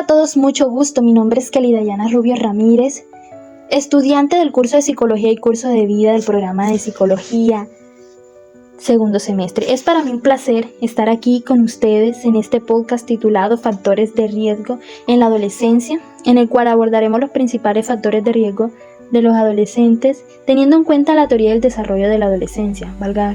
todos, mucho gusto. Mi nombre es Kelly Dayana Rubio Ramírez, estudiante del curso de Psicología y curso de Vida del programa de Psicología segundo semestre. Es para mí un placer estar aquí con ustedes en este podcast titulado Factores de Riesgo en la Adolescencia, en el cual abordaremos los principales factores de riesgo de los adolescentes, teniendo en cuenta la teoría del desarrollo de la adolescencia, valga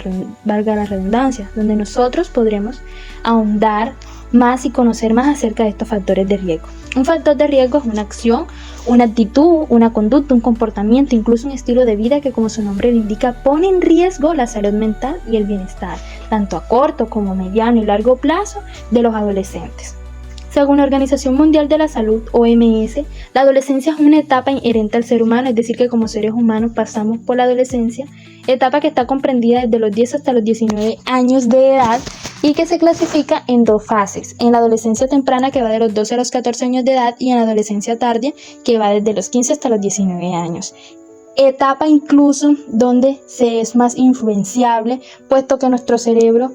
la redundancia, donde nosotros podremos ahondar más y conocer más acerca de estos factores de riesgo. Un factor de riesgo es una acción, una actitud, una conducta, un comportamiento, incluso un estilo de vida que, como su nombre lo indica, pone en riesgo la salud mental y el bienestar, tanto a corto como mediano y largo plazo de los adolescentes. Según la Organización Mundial de la Salud, OMS, la adolescencia es una etapa inherente al ser humano, es decir, que como seres humanos pasamos por la adolescencia, etapa que está comprendida desde los 10 hasta los 19 años de edad y que se clasifica en dos fases: en la adolescencia temprana, que va de los 12 a los 14 años de edad, y en la adolescencia tardía, que va desde los 15 hasta los 19 años. Etapa incluso donde se es más influenciable, puesto que nuestro cerebro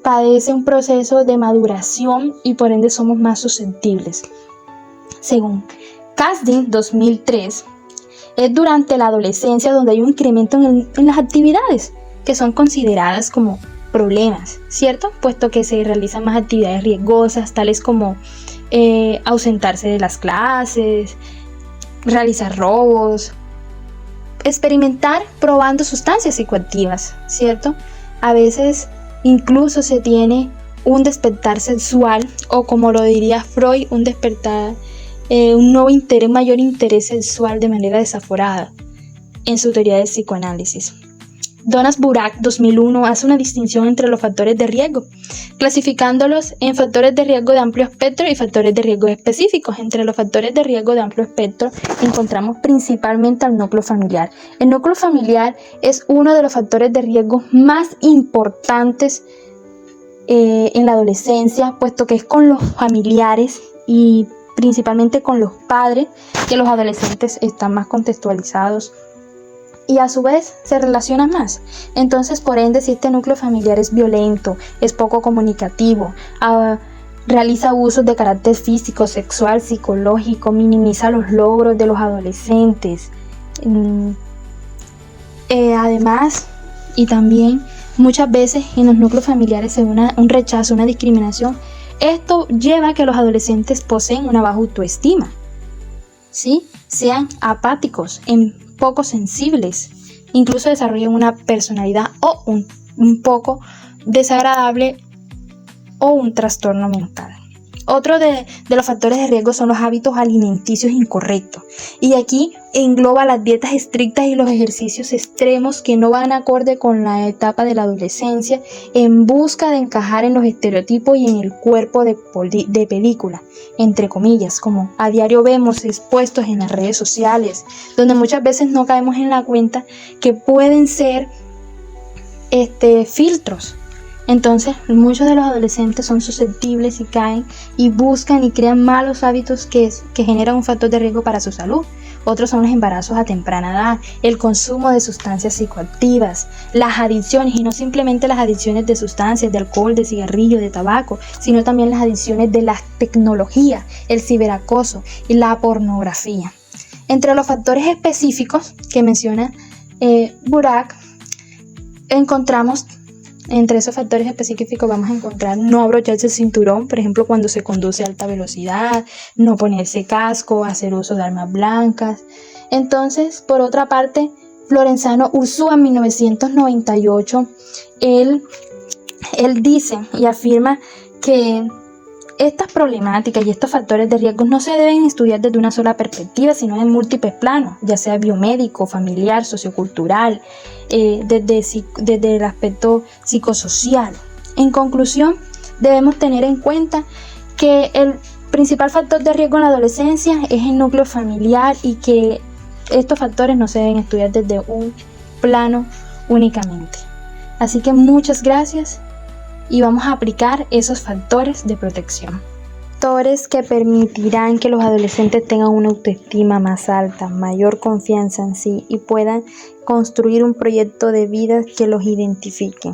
padece un proceso de maduración y por ende somos más susceptibles. Según Kasdin 2003, es durante la adolescencia donde hay un incremento en las actividades que son consideradas como problemas, ¿cierto? Puesto que se realizan más actividades riesgosas, tales como ausentarse de las clases, realizar robos, experimentar probando sustancias psicoactivas, ¿cierto? A veces incluso se tiene un despertar sexual, o como lo diría Freud, un despertar, un nuevo interés, mayor interés sexual de manera desaforada en su teoría del psicoanálisis. Donas Burak 2001 hace una distinción entre los factores de riesgo, clasificándolos en factores de riesgo de amplio espectro y factores de riesgo específicos. Entre los factores de riesgo de amplio espectro encontramos principalmente al núcleo familiar. El núcleo familiar es uno de los factores de riesgo más importantes en la adolescencia, puesto que es con los familiares y principalmente con los padres que los adolescentes están más contextualizados y a su vez se relacionan más. Entonces, por ende, si este núcleo familiar es violento, es poco comunicativo, realiza abusos de carácter físico, sexual, psicológico, minimiza los logros de los adolescentes, además, y también muchas veces en los núcleos familiares se ve un rechazo, una discriminación. Esto lleva a que los adolescentes poseen una baja autoestima, ¿sí? Sean apáticos, poco sensibles, incluso desarrollan una personalidad o un poco desagradable o un trastorno mental. Otro de los factores de riesgo son los hábitos alimenticios incorrectos, y aquí engloba las dietas estrictas y los ejercicios extremos que no van acorde con la etapa de la adolescencia, en busca de encajar en los estereotipos y en el cuerpo de película, entre comillas, como a diario vemos expuestos en las redes sociales, donde muchas veces no caemos en la cuenta que pueden ser filtros. Entonces, muchos de los adolescentes son susceptibles y caen y buscan y crean malos hábitos que generan un factor de riesgo para su salud. Otros son los embarazos a temprana edad, el consumo de sustancias psicoactivas, las adicciones, y no simplemente las adicciones de sustancias, de alcohol, de cigarrillo, de tabaco, sino también las adicciones de la tecnología, el ciberacoso y la pornografía. Entre los factores específicos que menciona Burak, encontramos. Entre esos factores específicos vamos a encontrar no abrocharse el cinturón, por ejemplo, cuando se conduce a alta velocidad, no ponerse casco, hacer uso de armas blancas. Entonces, por otra parte, Lorenzano Urzúa en 1998, él dice y afirma que estas problemáticas y estos factores de riesgo no se deben estudiar desde una sola perspectiva, sino en múltiples planos, ya sea biomédico, familiar, sociocultural, desde el aspecto psicosocial. En conclusión, debemos tener en cuenta que el principal factor de riesgo en la adolescencia es el núcleo familiar y que estos factores no se deben estudiar desde un plano únicamente. Así que muchas gracias. Y vamos a aplicar esos factores de protección. Factores que permitirán que los adolescentes tengan una autoestima más alta, mayor confianza en sí y puedan construir un proyecto de vida que los identifique.